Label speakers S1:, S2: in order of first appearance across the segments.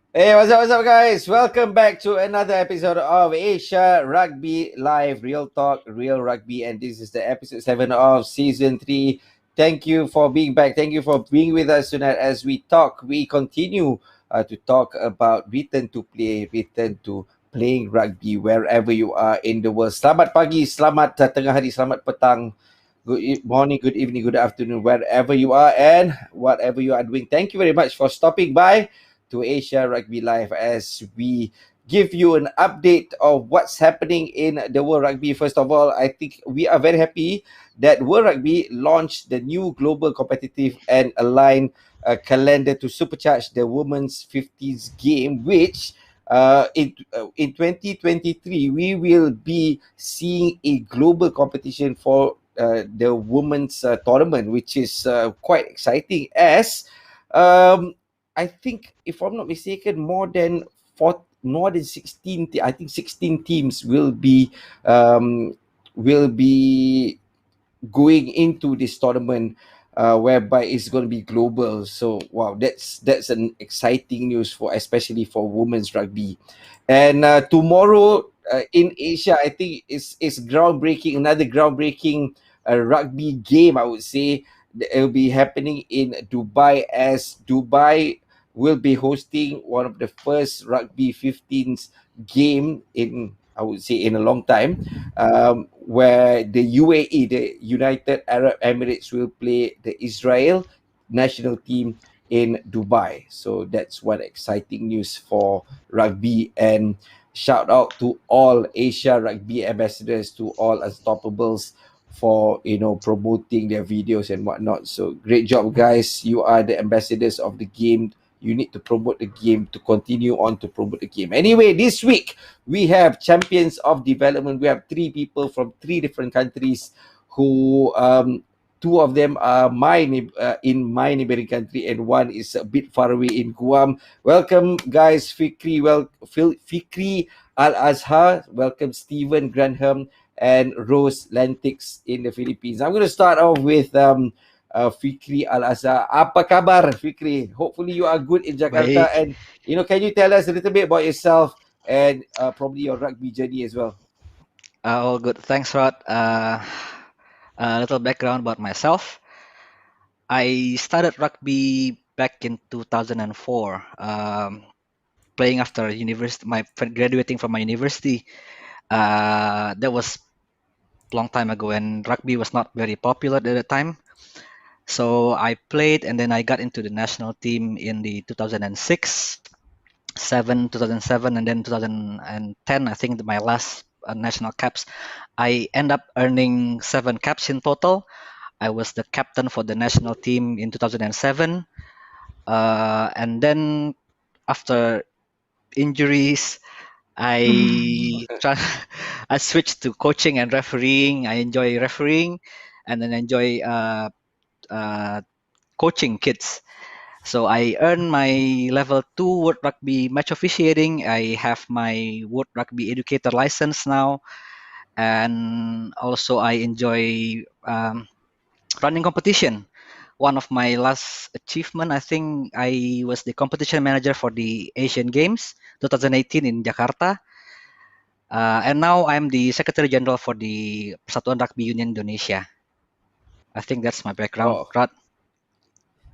S1: Hey, what's up, guys? Welcome back to another episode of Asia Rugby Live, Real Talk, Real Rugby, and this is the episode 7 of season 3. Thank you for being back. Thank you for being with us tonight as we continue to talk about return to play, return to playing rugby wherever you are in the world. Selamat pagi, selamat tengah hari, selamat petang, morning, good evening, good afternoon, wherever you are and whatever you are doing. Thank you very much for stopping by to Asia Rugby Live as we give you an update of what's happening in the World Rugby. First of all, I think we are very happy that World Rugby launched the new global competitive and aligned calendar to supercharge the women's 50s game, which in 2023 we will be seeing a global competition for the women's tournament, which is quite exciting as um, I think, if I'm not mistaken, more than 16. I think 16 teams will be going into this tournament, whereby it's going to be global. So wow, that's an exciting news for especially for women's rugby. And tomorrow in Asia, I think it's groundbreaking. Another groundbreaking rugby game, I would say. It will be happening in Dubai as Dubai will be hosting one of the first rugby 15s game in, I would say, in a long time, where the UAE, the United Arab Emirates, will play the Israel national team in Dubai. So that's one exciting news for rugby. And shout out to all Asia rugby ambassadors, to all Unstoppables for promoting their videos and whatnot. So great job, guys. You are the ambassadors of the game. You need to promote the game, to continue on to promote the game. Anyway, this week we have champions of development. We have three people from three different countries who two of them are in my neighboring country, and one is a bit far away in Guam. Welcome, guys. Fikri Al Azhar. Welcome, Stephen Granham and Rose Lentix in the Philippines. I'm going to start off with Fikri Al Azhar. Apa kabar, Fikri? Hopefully you are good in Jakarta,
S2: Baik,
S1: and can you tell us a little bit about yourself and probably your rugby journey as well?
S2: all good. Thanks, Rod. A little background about myself. I started rugby back in 2004, playing after university, graduating from my university. That was a long time ago, and rugby was not very popular at the time. So I played, and then I got into the national team in the 2006, 2007, and then 2010. I think my last national caps. I end up earning 7 caps in total. I was the captain for the national team in 2007. And then after injuries, I switched to coaching and refereeing. I enjoy refereeing, and then enjoy uh, coaching kids. So I earned my level 2 World Rugby match officiating. I have my World Rugby educator license now, and also I enjoy running competition. One of my last achievement, I think I was the competition manager for the Asian Games 2018 in Jakarta. And now I'm the Secretary General for the Persatuan Rugby Union Indonesia. I think that's my background,
S1: Oh,
S2: Rod.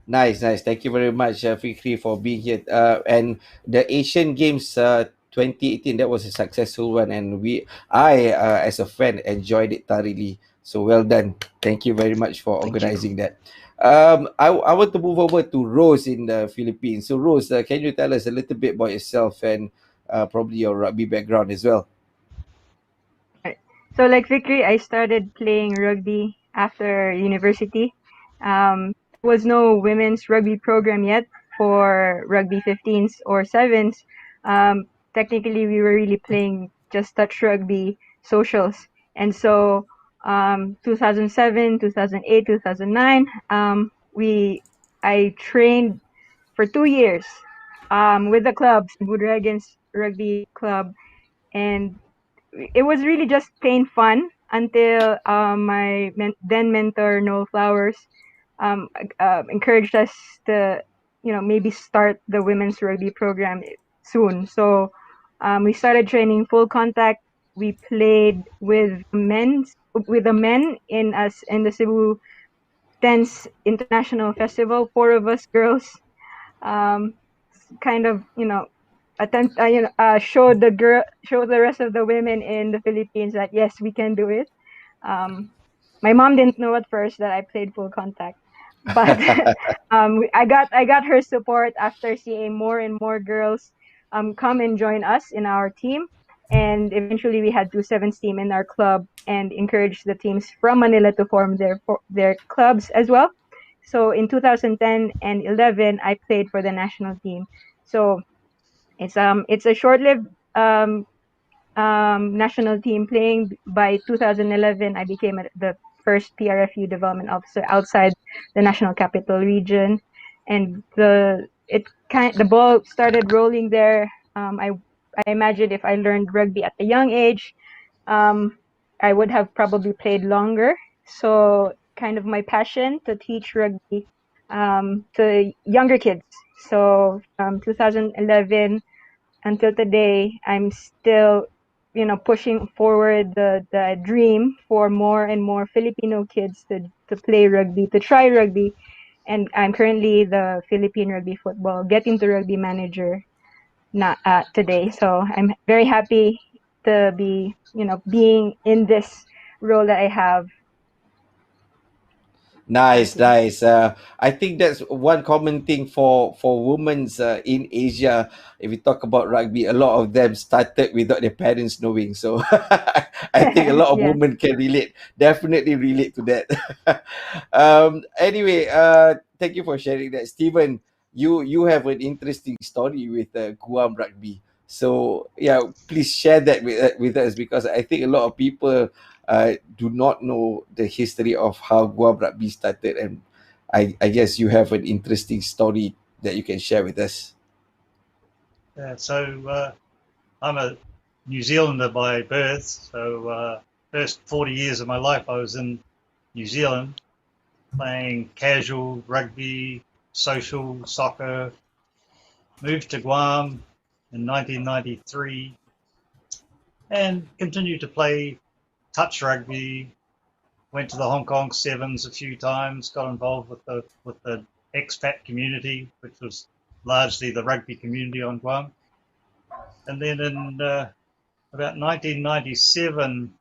S1: nice, nice. Thank you very much, Fikri, for being here. And the Asian Games 2018, that was a successful one, and as a fan, enjoyed it thoroughly. So well done. Thank you very much for
S2: Thank you.
S1: organizing that. I want to move over to Rose in the Philippines. So Rose, can you tell us a little bit about yourself and probably your rugby background as well?
S3: Right. So like Vikri, I started playing rugby after university. There was no women's rugby program yet for rugby 15s or 7s. Technically, we were really playing just touch rugby socials. And so 2007, 2008, 2009, I trained for 2 years with the clubs, Budragon's Rugby Club. And it was really just plain fun until my then mentor Noel Flowers encouraged us to maybe start the women's rugby program. soon. So we started training full contact. We played with the men in the Cebu Dance International Festival. Four of us girls, um, kind of show the rest of the women in the Philippines that yes, we can do it. Um, my mom didn't know at first that I played full contact, but I got her support after seeing more and more girls come and join us in our team, and eventually we had two sevens team in our club and encouraged the teams from Manila to form their clubs as well. So in 2010 and 11, I played for the national team. So it's a short-lived national team playing. By 2011, I became the first PRFU development officer outside the national capital region, and the ball started rolling there. I imagine if I learned rugby at a young age, um, I would have probably played longer. So kind of my passion to teach rugby to younger kids. So 2011 until today, I'm still, pushing forward the dream for more and more Filipino kids to play rugby, to try rugby. And I'm currently the Philippine Rugby Football Getting to Rugby manager not today. So I'm very happy to be, being in this role that I have. Thank
S1: Nice,
S3: you.
S1: nice. I think that's one common thing for women's in Asia. If we talk about rugby, a lot of them started without their parents knowing. So I think a lot of
S3: Yes.
S1: women can relate, definitely relate to that. Anyway, thank you for sharing that, Stephen. You have an interesting story with Guam rugby. So yeah, please share that with us, because I think a lot of people do not know the history of how Guam Rugby started, and I guess you have an interesting story that you can share with us.
S4: Yeah, so I'm a New Zealander by birth. So first 40 years of my life I was in New Zealand playing casual rugby, social soccer. Moved to Guam in 1993 and continued to play touch rugby. Went to the Hong Kong Sevens a few times. Got involved with the expat community, which was largely the rugby community on Guam. And then in about 1997,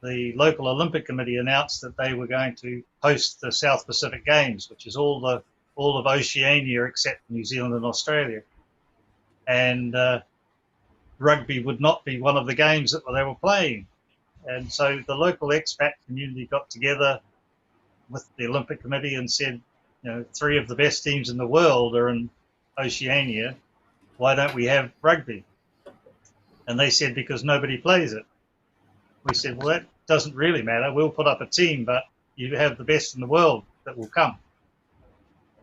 S4: the local Olympic Committee announced that they were going to host the South Pacific Games, which is all of Oceania except New Zealand and Australia. And rugby would not be one of the games that they were playing. And so the local expat community got together with the Olympic Committee and said, three of the best teams in the world are in Oceania. Why don't we have rugby? And they said, because nobody plays it. We said, well, that doesn't really matter. We'll put up a team, but you have the best in the world that will come.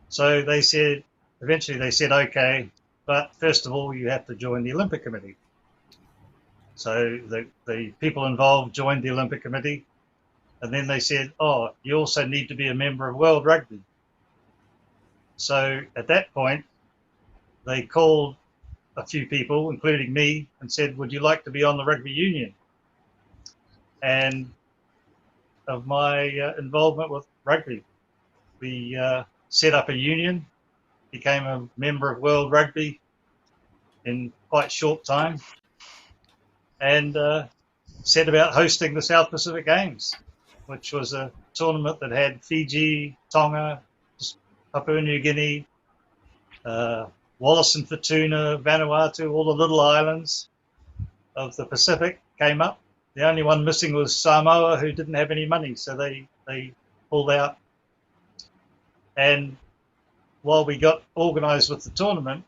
S4: So eventually they said, okay, but first of all, you have to join the Olympic Committee. So the people involved joined the Olympic Committee, and then they said, oh, you also need to be a member of World Rugby. So at that point, they called a few people, including me, and said, would you like to be on the rugby union? And of my involvement with rugby, we set up a union, became a member of World Rugby in quite short time, and set about hosting the South Pacific Games, which was a tournament that had Fiji, Tonga, Papua New Guinea, Wallis and Futuna, Vanuatu, all the little islands of the Pacific came up. The only one missing was Samoa, who didn't have any money, so they pulled out. And while we got organised with the tournament,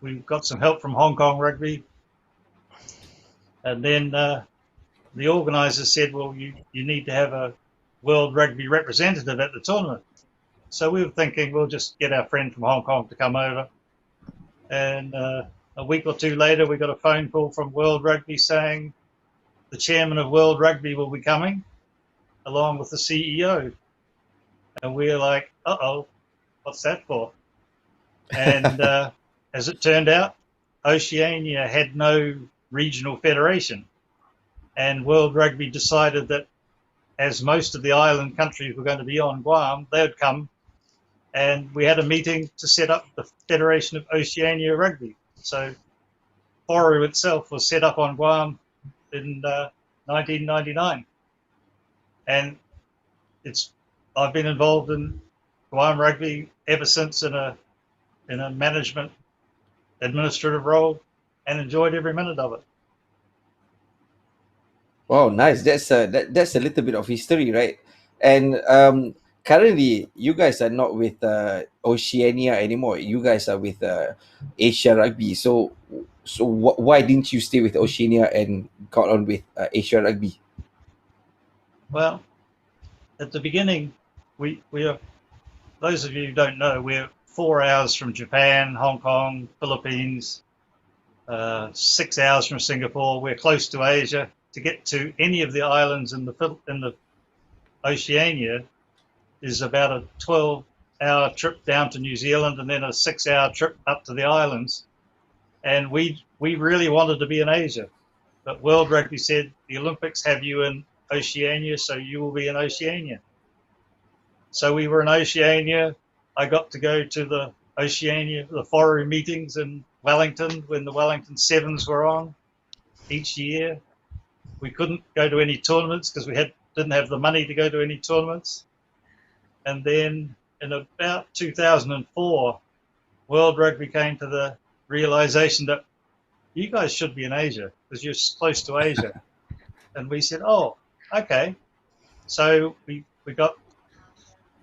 S4: we got some help from Hong Kong Rugby. And then the organisers said, well, you need to have a World Rugby representative at the tournament. So we were thinking we'll just get our friend from Hong Kong to come over. And a week or two later, we got a phone call from World Rugby saying the chairman of World Rugby will be coming, along with the CEO. And we were like, uh-oh, what's that for? And as it turned out, Oceania had no regional federation, and World Rugby decided that as most of the island countries were going to be on Guam, they would come, and we had a meeting to set up the Federation of Oceania Rugby. So Foru itself was set up on Guam in 1999, and I've been involved in Guam rugby ever since in a management administrative role, and enjoyed every minute of it.
S1: Wow, nice. That's a little bit of history, right? And currently, you guys are not with Oceania anymore. You guys are with Asia Rugby. So why didn't you stay with Oceania and got on with Asia Rugby?
S4: Well, at the beginning, we are, those of you who don't know, we're 4 hours from Japan, Hong Kong, Philippines, 6 hours from Singapore. We're close to Asia. To get to any of the islands in the Oceania is about a 12-hour trip down to New Zealand, and then a 6-hour trip up to the islands. And we really wanted to be in Asia, but World Rugby said the Olympics have you in Oceania, so you will be in Oceania. So we were in Oceania. I got to go to the Oceania, the Foru meetings in Wellington when the Wellington Sevens were on each year. We couldn't go to any tournaments because we didn't have the money to go to any tournaments. And then in about 2004, World Rugby came to the realization that you guys should be in Asia because you're close to Asia. And we said, oh, okay. So we got,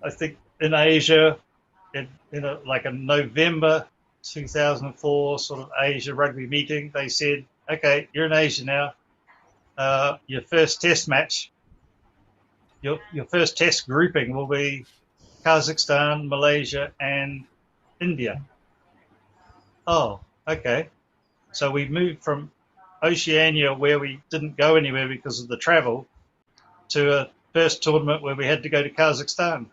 S4: I think, in Asia, in like a November 2004 sort of Asia rugby meeting, they said, okay, you're in Asia now. Your first test match, your first test grouping will be Kazakhstan, Malaysia, and India. Oh, okay. So we moved from Oceania, where we didn't go anywhere because of the travel, to a first tournament where we had to go to Kazakhstan.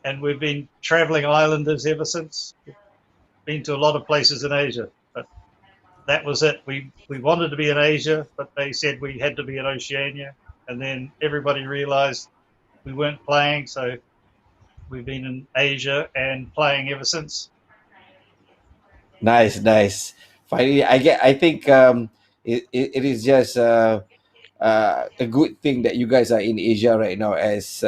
S4: And we've been traveling islanders ever since. Been to a lot of places in Asia, but that was it. We wanted to be in Asia, but they said we had to be in Oceania. And then everybody realized we weren't playing, so we've been in Asia and playing ever since.
S1: Nice. Finally, I think it is just a good thing that you guys are in Asia right now, as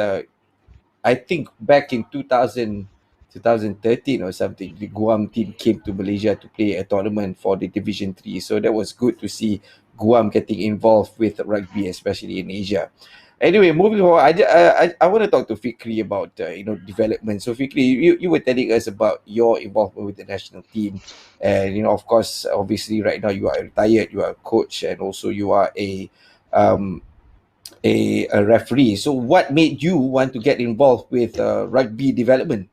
S1: I think back in 2013 or something, the Guam team came to Malaysia to play a tournament for the Division 3. So that was good to see Guam getting involved with rugby, especially in Asia. Anyway, moving on, I want to talk to Fikri about development. So Fikri, you were telling us about your involvement with the national team, and of course, obviously, right now you are retired, you are a coach, and also you are um, a referee. So what made you want to get involved with rugby development?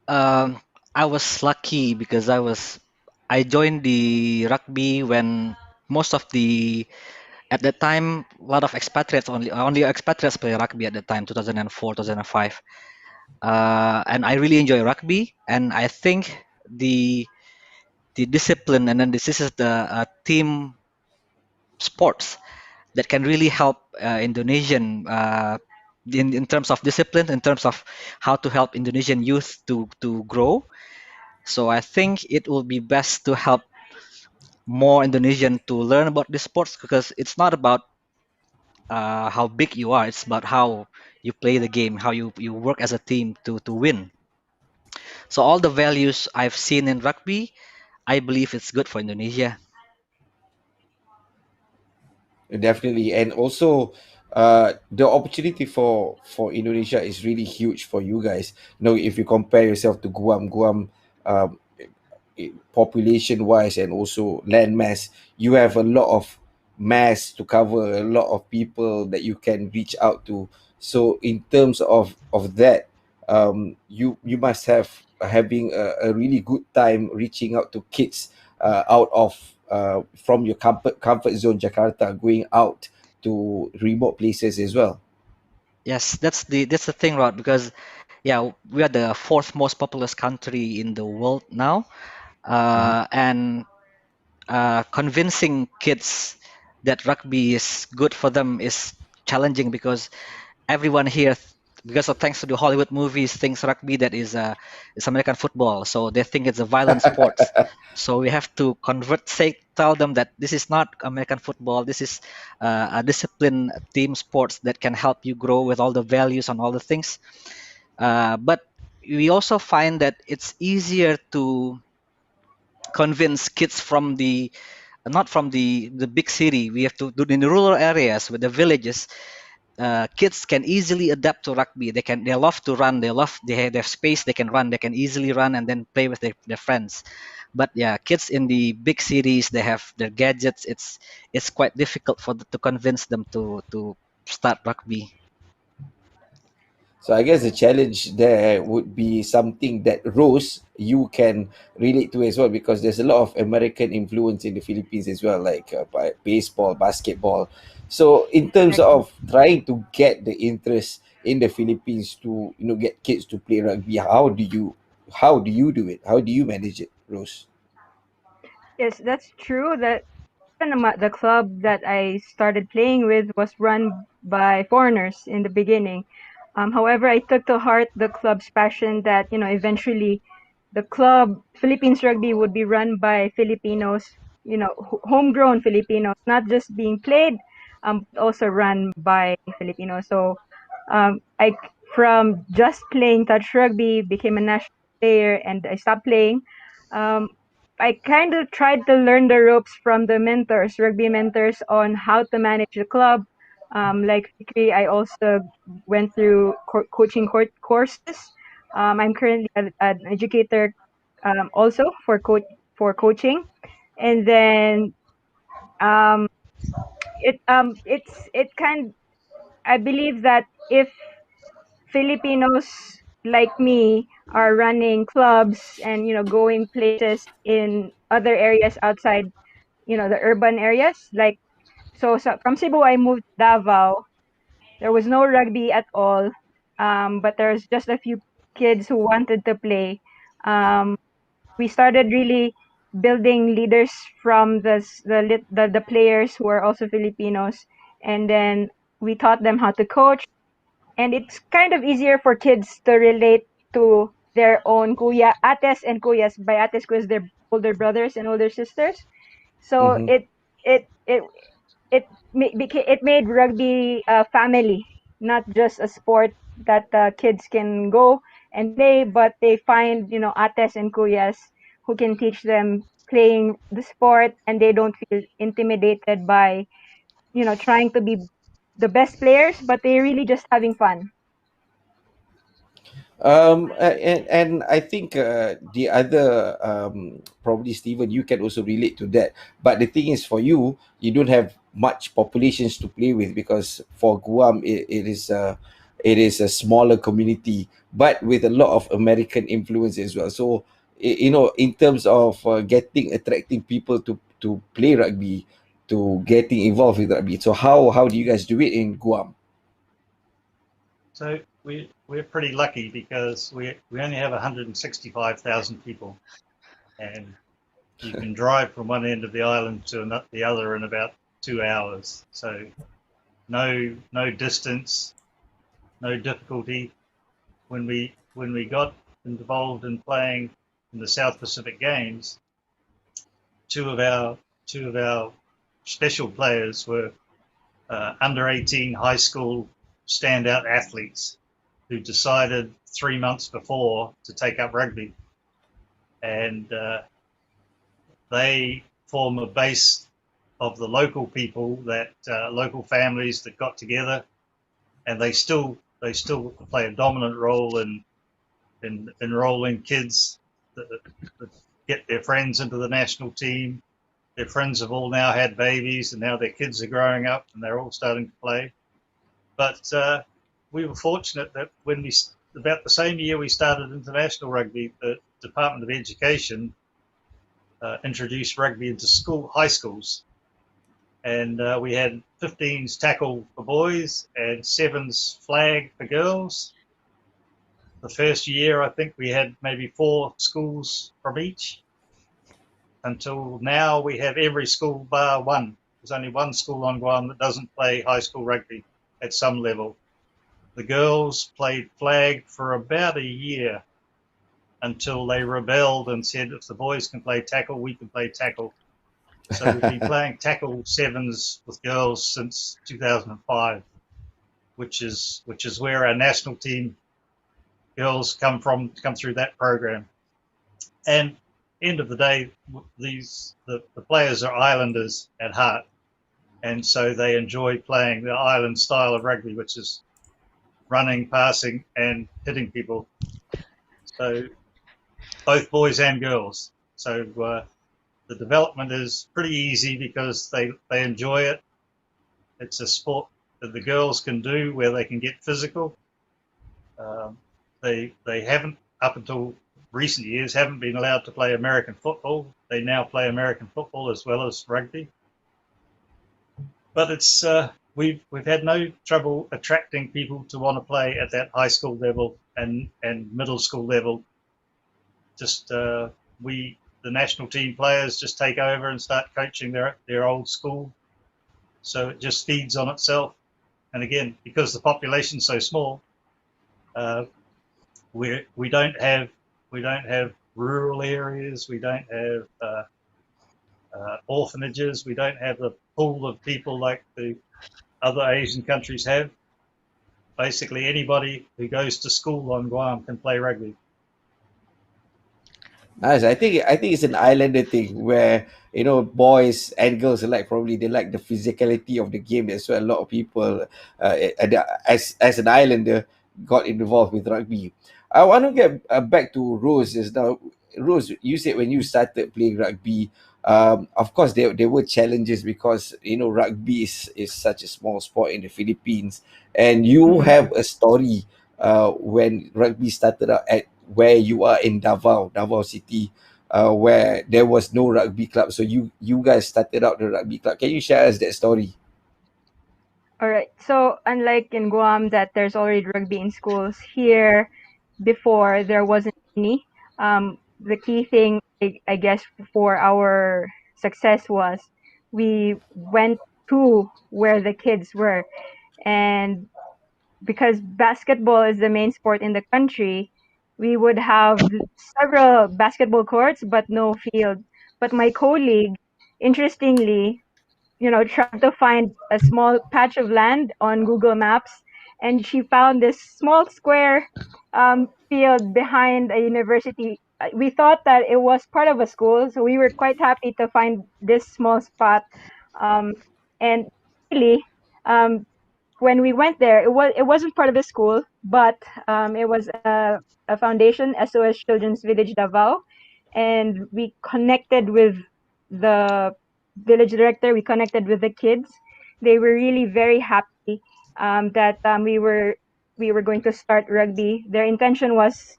S2: I was lucky because I joined the rugby when most of the at that time a lot of expatriates only expatriates play rugby at the time 2004 2005, and I really enjoy rugby, and I think the discipline, and then this is the team sports that can really help Indonesian in terms of discipline, in terms of how to help Indonesian youth to grow. So I think it will be best to help more Indonesian to learn about this sports, because it's not about how big you are, it's about how you play the game, how you work as a team to win. So all the values I've seen in rugby, I believe it's good for Indonesia.
S1: Definitely, and also the opportunity for Indonesia is really huge for you guys. If you compare yourself to Guam, um, population wise and also land mass, you have a lot of mass to cover, a lot of people that you can reach out to. So in terms of that, you must have having a really good time reaching out to kids out of from your comfort zone Jakarta, going out to remote places as well.
S2: Yes, that's the thing, Rod, because yeah, we are the fourth most populous country in the world now,
S1: Mhm.
S2: and convincing kids that rugby is good for them is challenging because everyone here, because of thanks to the Hollywood movies, thinks rugby that is American football. So they think it's a violent sport. So we have to tell them that this is not American football. This is a disciplined team sports that can help you grow with all the values and all the things. But we also find that it's easier to convince kids from the not from the big city. We have to do in the rural areas with the villages. Kids can easily adapt to rugby. They love to run. They have space. They can run. They can easily run and then play with their friends. But yeah, kids in the big cities, they have their gadgets. It's quite difficult to convince them to start rugby.
S1: So I guess the challenge there would be something that Rose you can relate to as well, because there's a lot of American influence in the Philippines as well, like baseball, basketball. So in terms
S3: Exactly.
S1: of trying to get the interest in the Philippines to get kids to play rugby, how do you do it? How do you manage it, Rose?
S3: Yes, that's true. That even the club that I started playing with was run by foreigners in the beginning. However, I took to heart the club's passion that eventually the club Philippines Rugby would be run by Filipinos, homegrown Filipinos, not just being played, but also run by Filipinos. So, I from just playing touch rugby became a national player, and I stopped playing. Um, I kind of tried to learn the ropes from the mentors, rugby mentors, on how to manage the club. Like Fikri, I also went through coaching courses. I'm currently an educator, also for coaching, and then um, it kind. I believe that if Filipinos like me are running clubs and going places in other areas outside the urban areas, like so from Cebu I moved to Davao. There was no rugby at all, but there's just a few kids who wanted to play. We started really building leaders from the players who are also Filipinos, and then we taught them how to coach, and it's kind of easier for kids to relate to their own kuya, ates and kuyas. By ates because they're older brothers and older sisters. So
S1: Mm-hmm.
S3: it made rugby a family, not just a sport that kids can go and play, but they find ates and kuyas who can teach them playing the sport, and they don't feel intimidated by trying to be the best players, but they're really just having fun.
S1: And I think the other probably Stephen, you can also relate to that. But the thing is, for you, you don't have much populations to play with, because for Guam, it is a smaller community, but with a lot of American influence as well. So in terms of attracting people to play rugby, to getting involved with rugby. So how do you guys do it in Guam?
S4: So we're pretty lucky because we only have 165,000 people, and you can drive from one end of the island to the other in about 2 hours. So no distance, no difficulty. When we got involved in playing in the South Pacific Games, two of our special players were under 18 high school standout athletes who decided 3 months before to take up rugby, and they form a base of the local people, that local families that got together, and they still play a dominant role in enrolling kids that get their friends into the national team. Their friends have all now had babies, and now their kids are growing up, and they're all starting to play. But we were fortunate that about the same year we started international rugby, the Department of Education introduced rugby into high schools, and we had 15s tackle for boys and 7s flag for girls, the first year, I think we had maybe 4 schools from each. Until now, we have every school bar one. There's only one school on Guam that doesn't play high school rugby at some level. The girls played flag for about a year until they rebelled and said, if the boys can play tackle, we can play tackle. So we've been playing tackle sevens with girls since 2005, which is where our national team girls come through that program. And end of the day, the players are islanders at heart, and so they enjoy playing the island style of rugby, which is running, passing, and hitting people. So both boys and girls. So the development is pretty easy because they enjoy it. It's a sport that the girls can do where they can get physical. They haven't, up until recent years, haven't been allowed to play American football. They now play American football as well as rugby. But it's we've had no trouble attracting people to want to play at that high school level and middle school level. Just the national team players just take over and start coaching their old school. So it just feeds on itself. And again, because the population's so small, we don't have rural areas. We don't have orphanages. We don't have the pool of people like the other Asian countries have. Basically, anybody who goes to school on Guam can play rugby.
S1: Nice. I think it's an islander thing where boys and girls alike probably they like the physicality of the game. That's why a lot of people, as an islander, got involved with rugby. I want to get back to Rose just now. Rose, you said when you started playing rugby, of course there were challenges because rugby is such a small sport in the Philippines, and you have a story when rugby started out at where you are in Davao City, where there was no rugby club. So you guys started out the rugby club. Can you share us that story?
S3: All right. So unlike in Guam, that there's already rugby in schools, here before there wasn't any. The key thing, I guess, for our success was we went to where the kids were, and because basketball is the main sport in the country, we would have several basketball courts but no field. But my colleague, interestingly, tried to find a small patch of land on Google Maps, and she found this small square field behind a university. We thought that it was part of a school, so we were quite happy to find this small spot. And really, when we went there, it wasn't part of the school, but it was a foundation, SOS Children's Village Davao, and we connected with the village director. We connected with the kids. They were really very happy that we were going to start rugby. Their intention was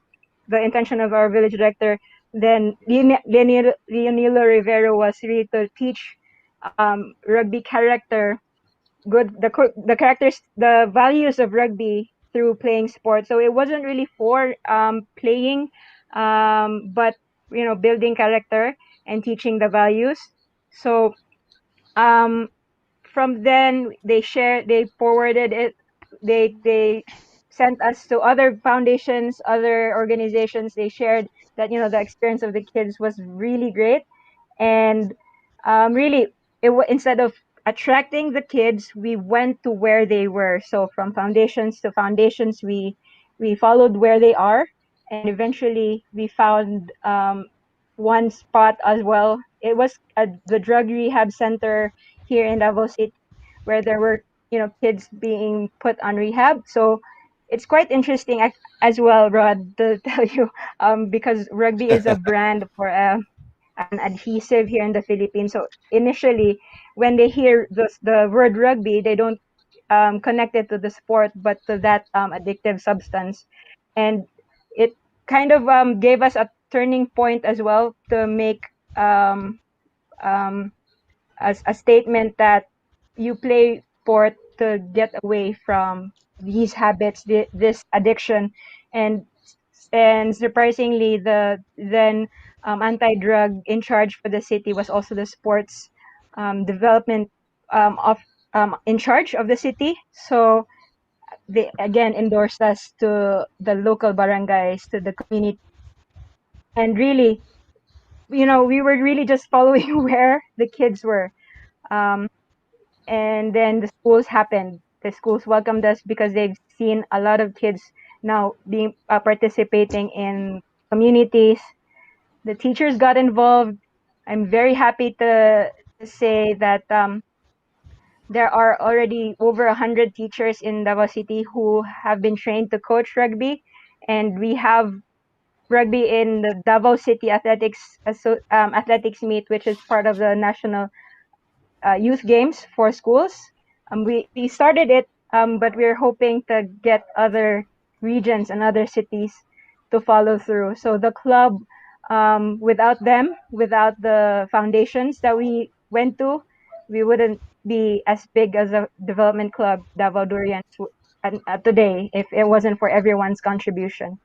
S3: the intention of our village director. Then Leonilo Rivero was really to teach rugby character, the characters, the values of rugby through playing sports. So it wasn't really for playing, but building character and teaching the values. So from then they forwarded it, they sent us to other foundations, other organizations. They shared that the experience of the kids was really great, and really instead of attracting the kids, we went to where they were. So from foundations to foundations, we followed where they are, and eventually we found one spot as well. It was the drug rehab center here in Davao City, where there were kids being put on rehab. So it's quite interesting as well, Rod, to tell you, because rugby is a brand for an adhesive here in the Philippines. So initially, when they hear the word rugby, they don't connect it to the sport, but to that addictive substance. And it kind of gave us a turning point as well to make a statement that you play sport to get away from these habits, this addiction, and And surprisingly, the then anti-drug in charge for the city was also the sports development of in charge of the city. So they again endorsed us to the local barangays, to the community, and really, we were really just following where the kids were. Um, and then the schools happened. The schools welcomed us because they've seen a lot of kids now being participating in communities. The teachers got involved. I'm very happy to say that there are already over 100 teachers in Davao City who have been trained to coach rugby, and we have rugby in the Davao City athletics meet, which is part of the national youth games for schools. We started it, but we're hoping to get other regions and other cities to follow through. So the club, without them, without the foundations that we went to, we wouldn't be as big as a development club, Davao Durians, today if it wasn't for everyone's contribution.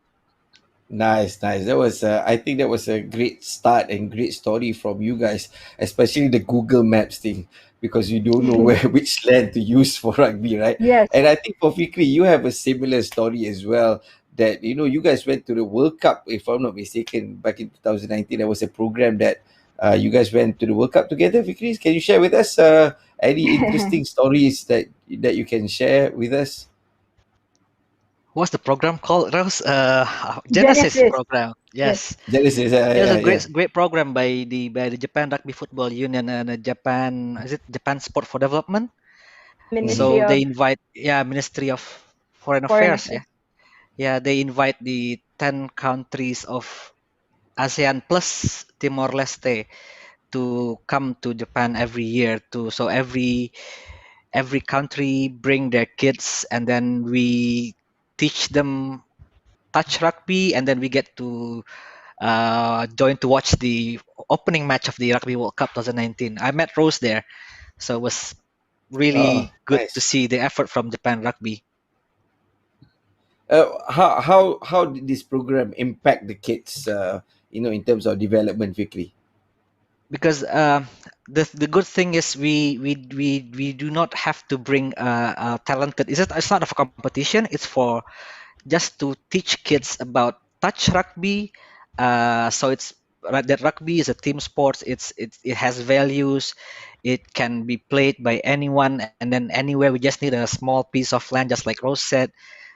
S1: Nice, nice. That was, I think that was a great start and great story from you guys, especially the Google Maps thing, because you don't know where which land to use for rugby, right?
S3: Yes,
S1: And I think for Fikri, you have a similar story as well. That you guys went to the World Cup, if I'm not mistaken, back in 2019. There was a program that you guys went to the World Cup together. Fikri, can you share with us any interesting stories that you can share with us?
S2: What's the program called, Rose? Genesis
S3: Genesis.
S2: program.
S3: Yes,
S2: Yes,
S1: Genesis,
S2: it was
S1: yeah,
S2: a
S1: yeah.
S2: great program by the Japan Rugby Football Union and Japan, is it Japan Sport for Development?
S1: Mm-hmm.
S3: Ministry
S2: So
S3: of
S2: they invite, yeah, Ministry of Foreign
S3: Foreign
S2: Affairs.
S3: Affairs.
S2: Yeah, they invite the 10 countries of ASEAN plus Timor Leste to come to Japan every year to so every country bring their kids, and then we teach them touch rugby, and then we get to join to watch the opening match of the Rugby World Cup 2019. I met Rose there, so it was
S1: Oh,
S2: really good to
S1: nice.
S2: see the effort from Japan Rugby.
S1: How did this program impact the kids? In terms of development, Fikri.
S2: Because the good thing is we do not have to bring talented. It's not a competition. It's for just to teach kids about touch rugby. So it's that rugby is a team sports. It has values. It can be played by anyone and then anywhere. We just need a small piece of land, just like Rose said.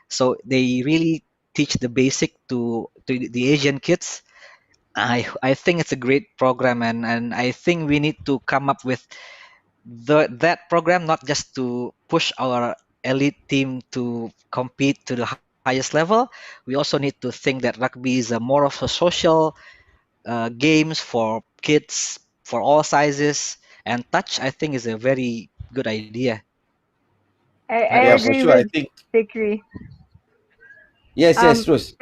S2: So they really teach the basic to the Asian kids. I think it's a great program, and I think we need to come up with that program not just to push our elite team to compete to the highest level. We also need to think that rugby is a more of a social games for kids for all sizes, and touch I think is a very good idea.
S3: I
S1: Yeah, for
S3: agree
S1: sure. I
S3: with
S1: think
S3: Fikri.
S1: yes,
S3: Um,
S1: yes, Rose.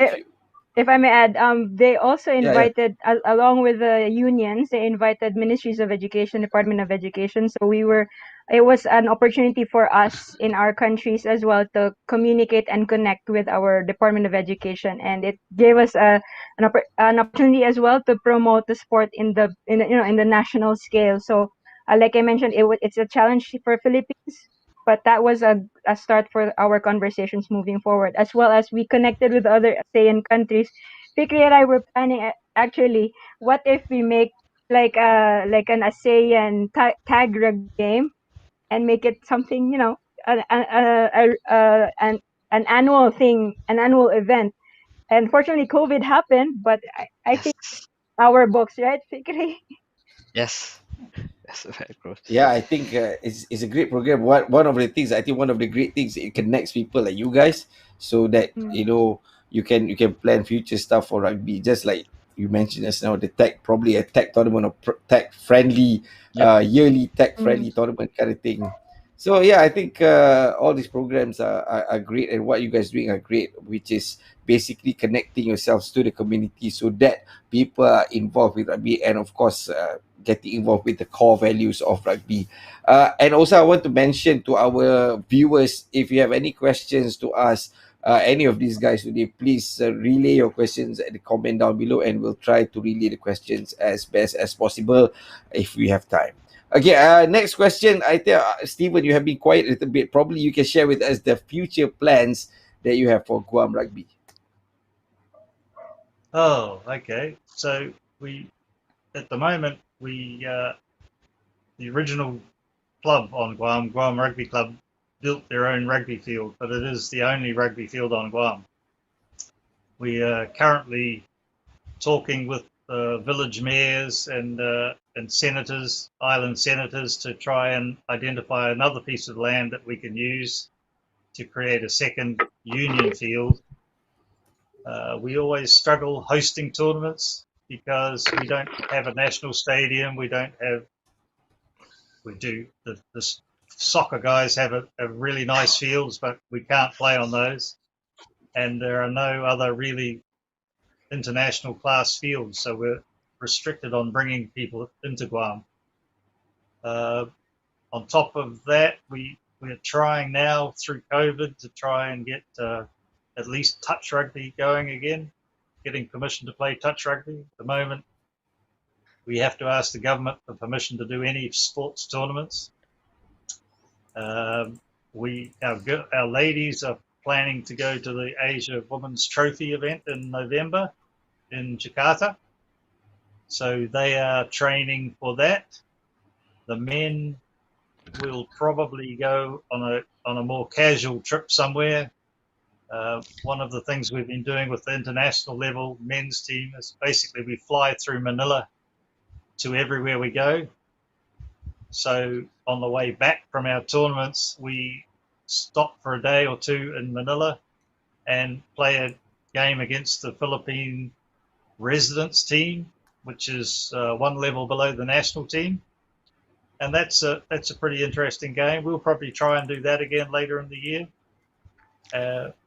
S3: if I may add, they also
S1: Yeah, yeah.
S3: invited, along with the unions, they invited ministries of education, Department of Education. So it was an opportunity for us in our countries as well to communicate and connect with our Department of Education, and it gave us an opportunity as well to promote the sport in the national scale. So, like I mentioned, it's a challenge for Philippines, but that was a start for our conversations moving forward, as well as we connected with other ASEAN countries. Fikri and I were planning, actually, what if we make like an ASEAN tag rugby game and make it something, an an annual thing, an annual event. And fortunately, COVID happened, but I
S2: Yes,
S3: think our books, right, Fikri?
S2: yes, yes, very good.
S1: Yeah, I think it's a great program. One of the things I think one of the great things, it connects people like you guys, so that
S3: Mm,
S1: you can plan future stuff for rugby. Just like you mentioned just now, the tech, probably a tech tournament or tech friendly,
S2: Yep.
S1: yearly tech
S3: mm.
S1: friendly tournament kind of thing. So yeah, I think all these programs are great, and what you guys doing are great, which is basically connecting yourselves to the community so that people are involved with rugby, and of course getting involved with the core values of rugby. And also, I want to mention to our viewers, if you have any questions to ask, any of these guys today, please relay your questions at the comment down below, and we'll try to relay the questions as best as possible if we have time. Okay, next question. I think Stephen, you have been quiet a little bit. Probably you can share with us the future plans that you have for Guam Rugby.
S4: Oh, okay. So at the moment, the original club on Guam, Guam Rugby Club, built their own rugby field, but it is the only rugby field on Guam. We are currently talking with village mayors and senators, island senators, to try and identify another piece of land that we can use to create a second union field. We always struggle hosting tournaments because we don't have a national stadium. We do. The soccer guys have really nice fields, but we can't play on those. And there are no other really international class fields, so we're restricted on bringing people into Guam. On top of that, we're trying now through COVID to try and get at least touch rugby going again, getting permission to play touch rugby. At the moment, we have to ask the government for permission to do any sports tournaments. Our ladies are planning to go to the Asia Women's Trophy event in November in Jakarta. So they are training for that. The men will probably go on a more casual trip somewhere. One of the things we've been doing with the international level men's team is basically we fly through Manila to everywhere we go. So on the way back from our tournaments, we stop for a day or two in Manila and play a game against the Philippine residence team, which is one level below the national team. And that's a pretty interesting game. We'll probably try and do that again later in the year.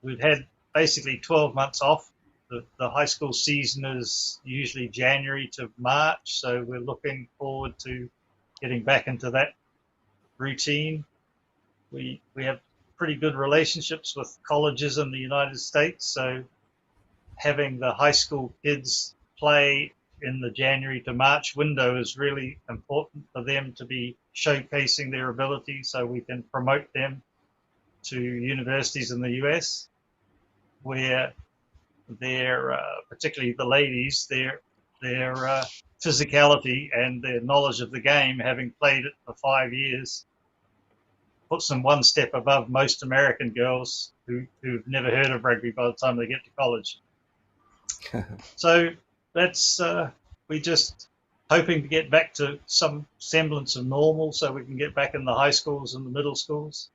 S4: We've had basically 12 months off. The high school season is usually January to March, so we're looking forward to getting back into that routine. We have pretty good relationships with colleges in the United States, so having the high school kids play in the January to March window is really important for them to be showcasing their ability so we can promote them to universities in the US, where their particularly the ladies, their physicality and their knowledge of the game, having played it for 5 years, puts them one step above most American girls who've never heard of rugby by the time they get to college. So that's we just hoping to get back to some semblance of normal so we can get back in the high schools and the middle schools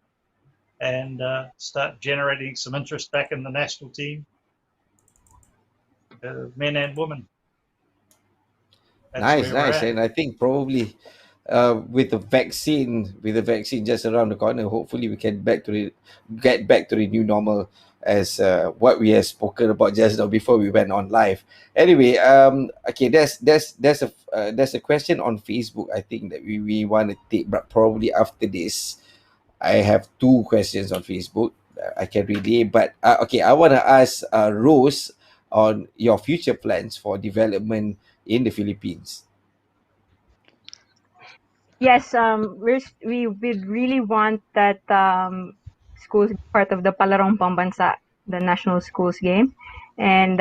S4: and start generating some interest back in the national team, men and women. That's
S1: Nice. And I think probably with the vaccine just around the corner, hopefully we can get back to the new normal, as what we have spoken about just now before we went on live. Anyway, okay, there's a question on Facebook, I think, that we want to take, but probably after this. I have two questions on Facebook I can relay, but okay, I want to ask Rose on your future plans for development in the Philippines.
S3: Yes, we would really want that schools be part of the Palarong Pambansa, the national schools game, and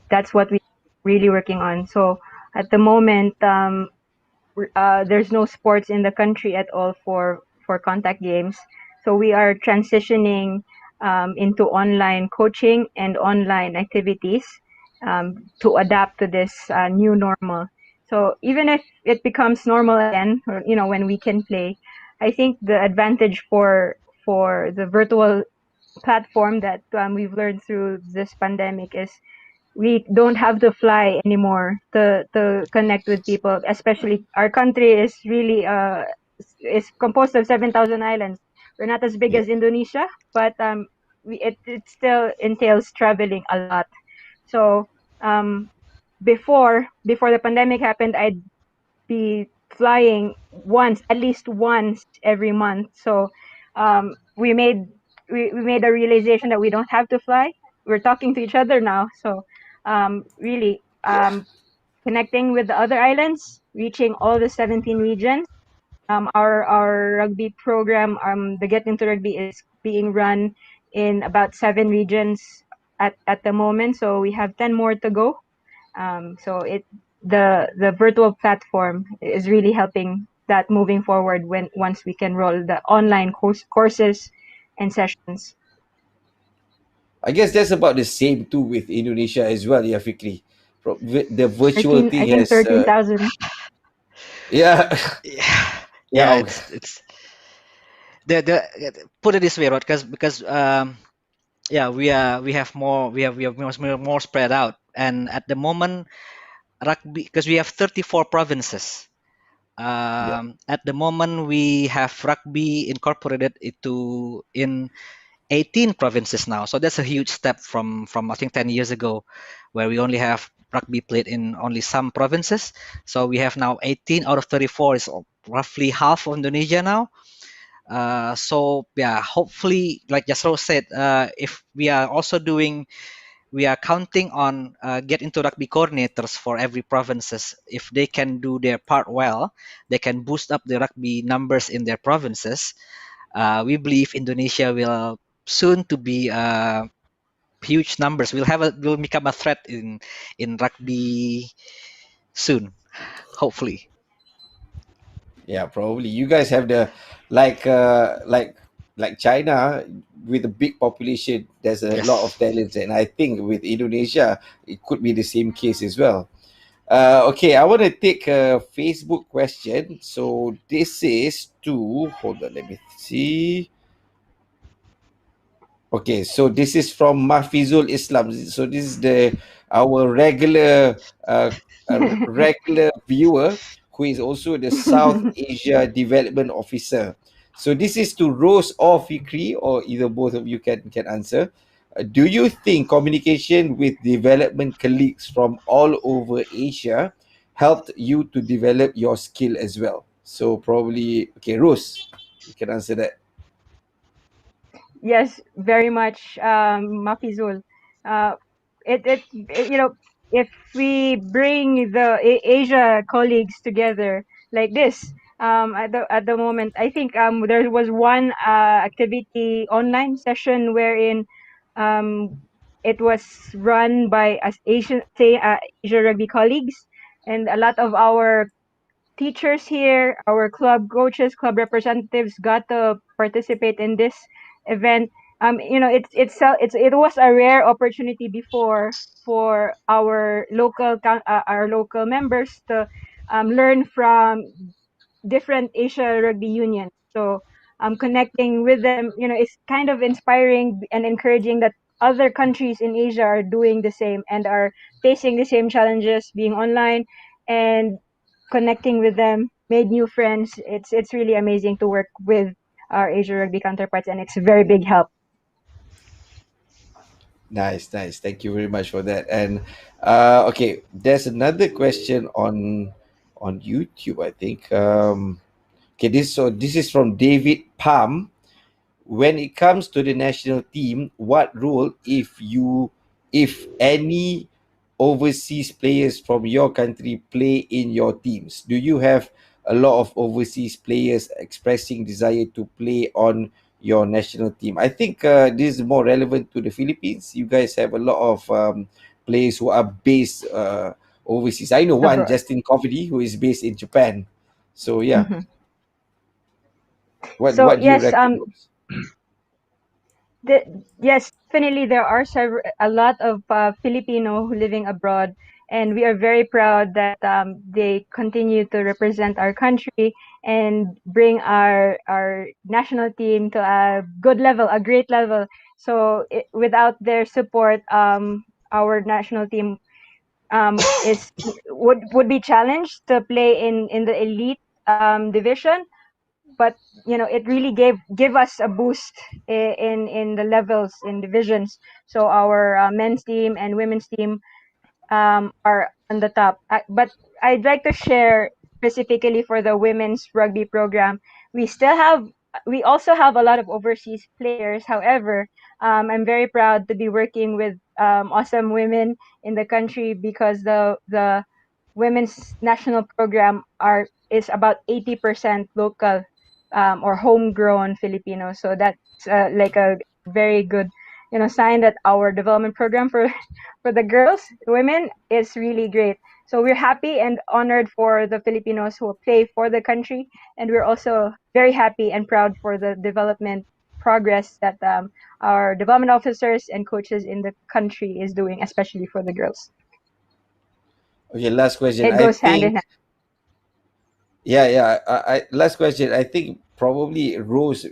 S3: that's what we're really working on. So at the moment, there's no sports in the country at all for contact games. So we are transitioning into online coaching and online activities to adapt to this new normal. So even if it becomes normal again, or when we can play, I think the advantage for the virtual platform that we've learned through this pandemic is we don't have to fly anymore to connect with people. Especially our country is really is composed of 7,000 islands. We're not as big
S1: Yeah.
S3: as Indonesia, but it still entails traveling a lot. So before the pandemic happened, I'd be flying at least once every month. So we made a realization that we don't have to fly. we're talking to each other now. So really connecting with the other islands, reaching all the 17 regions. Our rugby program, the Get Into Rugby, is being run in about 7 regions at the moment. So we have 10 more to go. So the virtual platform is really helping that moving forward when once we can roll the online courses and sessions.
S1: I guess that's about the same too with Indonesia as well, yeah, Fikri. The virtual
S3: 13, I
S1: thing
S3: think
S1: has,
S3: 13,000.
S1: yeah,
S2: Yeah,
S1: yeah,
S2: yeah. It's the put it this way, Rod, because yeah, we have more spread out, and at the moment rugby, because we have 34 provinces.
S1: yeah.
S2: At the moment, we have rugby incorporated into in 18 provinces now. So that's a huge step from I think 10 years ago, where we only have rugby played in only some provinces. So we have now 18 out of 34 is roughly half of Indonesia now. So yeah, hopefully, like Jasro said, if we are counting on get into rugby coordinators for every provinces. If they can do their part well, they can boost up the rugby numbers in their provinces. We believe Indonesia will soon to be huge numbers. Will become a threat in rugby soon, hopefully.
S1: Yeah, probably. You guys have the like uh like like China with a big population, there's a lot of
S2: Yes.
S1: talents, and I think with Indonesia it could be the same case as well. Okay, I want to take a Facebook question. So this is to hold on, let me see. Okay, so this is from Mahfizul Islam. So this is the our regular viewer who is also the South Asia Development Officer. So this is to Rose or Fikri, or either both of you can answer. Do you think communication with development colleagues from all over Asia helped you to develop your skill as well? So probably, okay, Rose, you can answer that.
S3: Yes, very much, Mafizul. Uh, it, if we bring the Asia colleagues together like this, at the moment, I think there was one activity online session wherein um, it was run by as Asia Rugby colleagues, and a lot of our teachers here, our club coaches, club representatives got to participate in this event. It was a rare opportunity before for our local members to learn from different Asia Rugby unions. So connecting with them, is kind of inspiring and encouraging that other countries in Asia are doing the same and are facing the same challenges, being online and connecting with them, made new friends. It's really amazing to work with our Asia Rugby counterparts, and it's a very big help.
S1: Nice, nice. Thank you very much for that. And okay, there's another question on YouTube, I think. Okay, this is from David Palm. When it comes to the national team, what role, if any, overseas players from your country play in your teams? Do you have a lot of overseas players expressing desire to play on your national team? I think this is more relevant to the Philippines. You guys have a lot of players who are based overseas. I know one,
S3: Abroad.
S1: Justin Coffey, who is based in Japan. So yeah,
S3: Mhm. So
S1: what do you
S3: yes,
S1: reckon, Rose?
S3: Yes, definitely there are a lot of Filipino living abroad, and we are very proud that they continue to represent our country and bring our national team to a good level, a great level. So without their support, our national team is would be challenged to play in the elite division, but it really give us a boost in the levels in divisions. So our men's team and women's team are on the top. But I'd like to share specifically for the women's rugby program, we still have we also have a lot of overseas players. However, I'm very proud to be working with awesome women in the country, because the women's national program are is about 80% local or homegrown Filipino. So that's like a very good sign that our development program for for the girls, women, is really great. So we're happy and honored for the Filipinos who play for the country, and we're also very happy and proud for the development progress that our development officers and coaches in the country is doing, especially for the girls.
S1: Okay, last question.
S3: It
S1: I
S3: goes hand in
S1: think
S3: hand.
S1: yeah. Last question. I think probably Rose,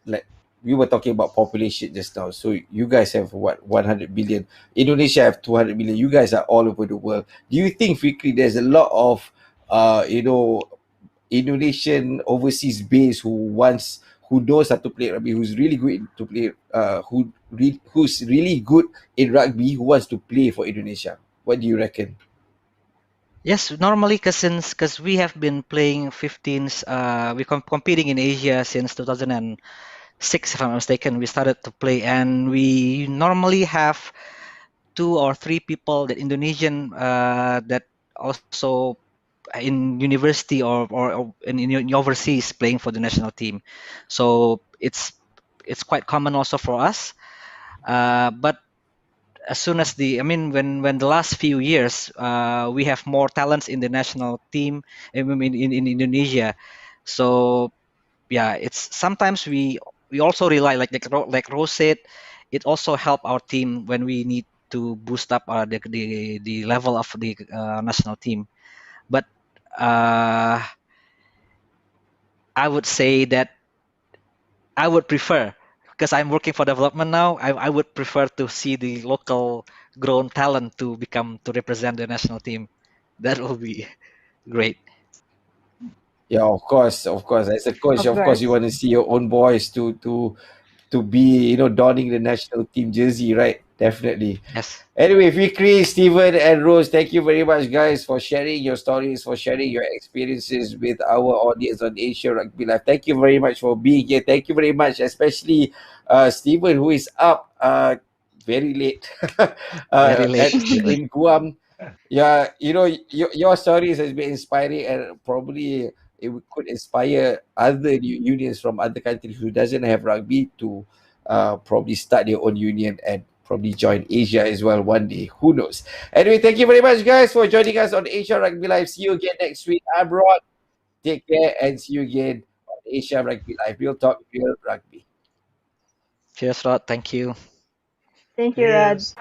S1: like we were talking about population just now. So you guys have what 100 billion. Indonesia have 200 million. You guys are all over the world. Do you think, Fikri, there's a lot of Indonesian overseas base who knows how to play rugby, who's really good to play, who's really good in rugby, who wants to play for Indonesia? What do you reckon?
S2: Yes, normally, because we have been playing 15s, competing in Asia since 2006, if I'm not mistaken. We started to play, and we normally have 2 or 3 people that Indonesian that also in university or in overseas playing for the national team. So it's quite common also for us. But as soon as I mean, when the last few years, we have more talents in the national team, I mean, in Indonesia. So yeah, it's sometimes we also rely like Rose said, it also help our team when we need to boost up the level of the national team. But uh, I would say that I would prefer, because I'm working for development now, I would prefer to see the local grown talent to represent the national team. That will be great.
S1: Yeah, of course, of course. As a coach,
S3: Of
S1: of course, you
S3: course.
S1: want to see your own boys to be donning the national team jersey, right? Definitely.
S2: Yes.
S1: Anyway, Fikri, Steven, and Rose, thank you very much, guys, for sharing your stories, for sharing your experiences with our audience on Asia Rugby Live. Thank you very much for being here. Thank you very much, especially Steven, who is up very late
S2: Very late, Steven.
S1: in Guam. Yeah, your stories has been inspiring, and probably it could inspire other unions from other countries who doesn't have rugby to probably start their own union and probably join Asia as well one day. Who knows? Anyway, thank you very much, guys, for joining us on Asia Rugby Live. See you again next week. I'm Rod. Take care and see you again on Asia Rugby Live. Real talk, real rugby.
S2: Cheers, Rod. Thank you.
S3: Thank you, Rod.
S4: Cheers.